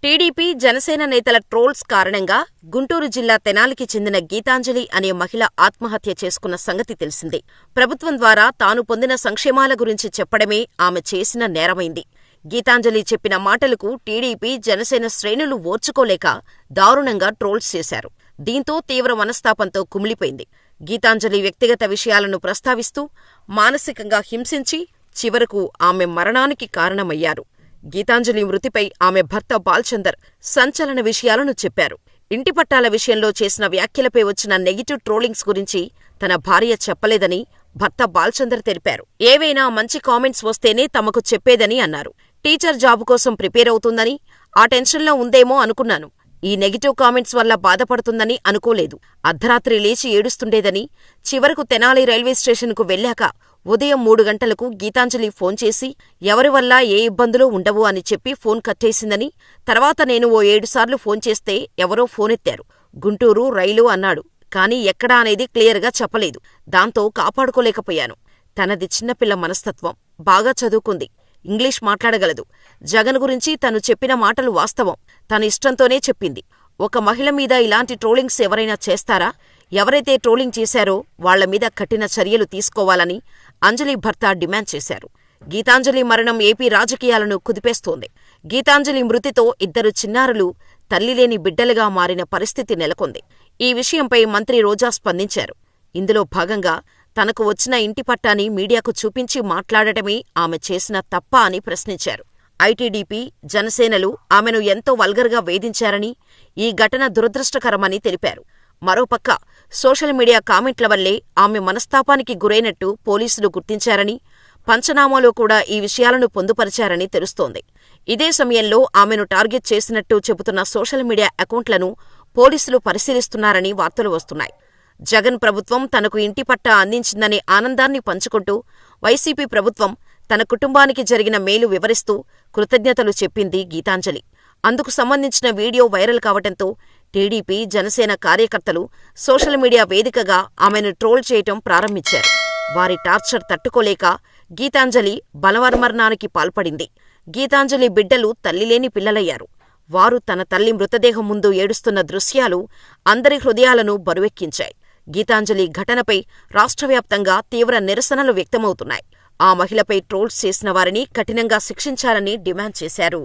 TDP, Janasena నేతల trolls కారణంగా గుంటూరు జిల్లా తెనాలికి చెందిన గీతాంజలి అనే మహిళ ఆత్మహత్య చేసుకున్న సంగతి తెలిసిందే. ప్రభుత్వం ద్వారా తాను పొందిన సంక్షేమాల గురించి చెప్పడమే ఆమె చేసిన నేరమైంది. గీతాంజలి చెప్పిన మాటలకు టీడీపీ, జనసేన శ్రేణులు ఓర్చుకోలేక దారుణంగా ట్రోల్స్ చేశారు. దీంతో తీవ్ర మనస్తాపంతో కుమిలిపోయింది. గీతాంజలి వ్యక్తిగత విషయాలను ప్రస్తావిస్తూ మానసికంగా హింసించి చివరకు ఆమె మరణానికి కారణమయ్యారు. గీతాంజలి మృతిపై ఆమె భర్త బాల్చందర్ సంచలన విషయాలను చెప్పారు. ఇంటి పట్టాల విషయంలో చేసిన వ్యాఖ్యలపై వచ్చిన నెగిటివ్ ట్రోలింగ్స్ గురించి తన భార్య చెప్పలేదని భర్త బాల్చందర్ తెలిపారు. ఏవైనా మంచి కామెంట్స్ వస్తేనే తమకు చెప్పేదని అన్నారు. టీచర్ జాబు కోసం ప్రిపేర్ అవుతుందని, ఆ టెన్షన్లో ఉందేమో అనుకున్నాను. ఈ నెగిటివ్ కామెంట్స్ వల్ల బాధపడుతుందని అనుకోలేదు. అర్ధరాత్రి లేచి ఏడుస్తుండేదని, చివరకు తెనాలి రైల్వే స్టేషన్కు వెళ్ళాక ఉదయం 3 గంటలకు గీతాంజలి ఫోన్ చేసి ఎవరి వల్ల ఏ ఇబ్బందులు ఉండవు అని చెప్పి ఫోన్ కట్టేసిందని, తర్వాత నేను ఓ 7 సార్లు ఫోన్ చేస్తే ఎవరో ఫోనెత్తారు. గుంటూరు, రైలు అన్నాడు. కానీ ఎక్కడా అనేది క్లియర్గా చెప్పలేదు. దాంతో కాపాడుకోలేకపోయాను. తనది చిన్నపిల్ల మనస్తత్వం. బాగా చదువుకుంది. ఇంగ్లీష్ మాట్లాడగలదు. జగన్ గురించి తను చెప్పిన మాటలు వాస్తవం. తన ఇష్టంతోనే చెప్పింది. ఒక మహిళ మీద ఇలాంటి ట్రోలింగ్స్ ఎవరైనా చేస్తారా? ఎవరైతే ట్రోలింగ్ చేశారో వాళ్ల మీద కఠిన చర్యలు తీసుకోవాలని అంజలి భర్త డిమాండ్ చేశారు. గీతాంజలి మరణం ఏపీ రాజకీయాలను కుదిపేస్తోంది. గీతాంజలి మృతితో 2 చిన్నారులు తల్లిలేని బిడ్డలుగా మారిన పరిస్థితి నెలకొంది. ఈ విషయంపై మంత్రి రోజా స్పందించారు. ఇందులో భాగంగా తనకు వచ్చిన ఇంటి పట్టాని మీడియాకు చూపించి మాట్లాడటమే ఆమె చేసిన తప్పా అని ప్రశ్నించారు. ఐటీడీపీ, జనసేనలు ఆమెను ఎంతో వల్గర్గా వేధించారని, ఈ ఘటన దురదృష్టకరమని తెలిపారు. మరోపక్క సోషల్ మీడియా కామెంట్ల వల్లే ఆమె మనస్తాపానికి గురైనట్టు పోలీసులు గుర్తించారని, పంచనామాలో కూడా ఈ విషయాలను పొందుపరిచారని తెలుస్తోంది. ఇదే సమయంలో ఆమెను టార్గెట్ చేసినట్టు చెబుతున్న సోషల్ మీడియా అకౌంట్లను పోలీసులు పరిశీలిస్తున్నారని వార్తలు వస్తున్నాయి. జగన్ ప్రభుత్వం తనకు ఇంటి పట్టా అందించిందనే ఆనందాన్ని పంచుకుంటూ వైసీపీ ప్రభుత్వం తన కుటుంబానికి జరిగిన మేలు వివరిస్తూ కృతజ్ఞతలు చెప్పింది గీతాంజలి. అందుకు సంబంధించిన వీడియో వైరల్ కావటంతో టీడీపీ, జనసేన కార్యకర్తలు సోషల్ మీడియా వేదికగా ఆమెను ట్రోల్ చేయటం ప్రారంభించారు. వారి టార్చర్ తట్టుకోలేక గీతాంజలి బలవన్మరణానికి పాల్పడింది. గీతాంజలి బిడ్డలు తల్లిలేని పిల్లలయ్యారు. వారు తన తల్లి మృతదేహం ముందు ఏడుస్తున్న దృశ్యాలు అందరి హృదయాలను బరువెక్కించాయి. గీతాంజలి ఘటనపై రాష్ట్రవ్యాప్తంగా తీవ్ర నిరసనలు వ్యక్తమవుతున్నాయి. ఆ మహిళపై ట్రోల్స్ చేసిన వారిని కఠినంగా శిక్షించాలని డిమాండ్ చేశారు.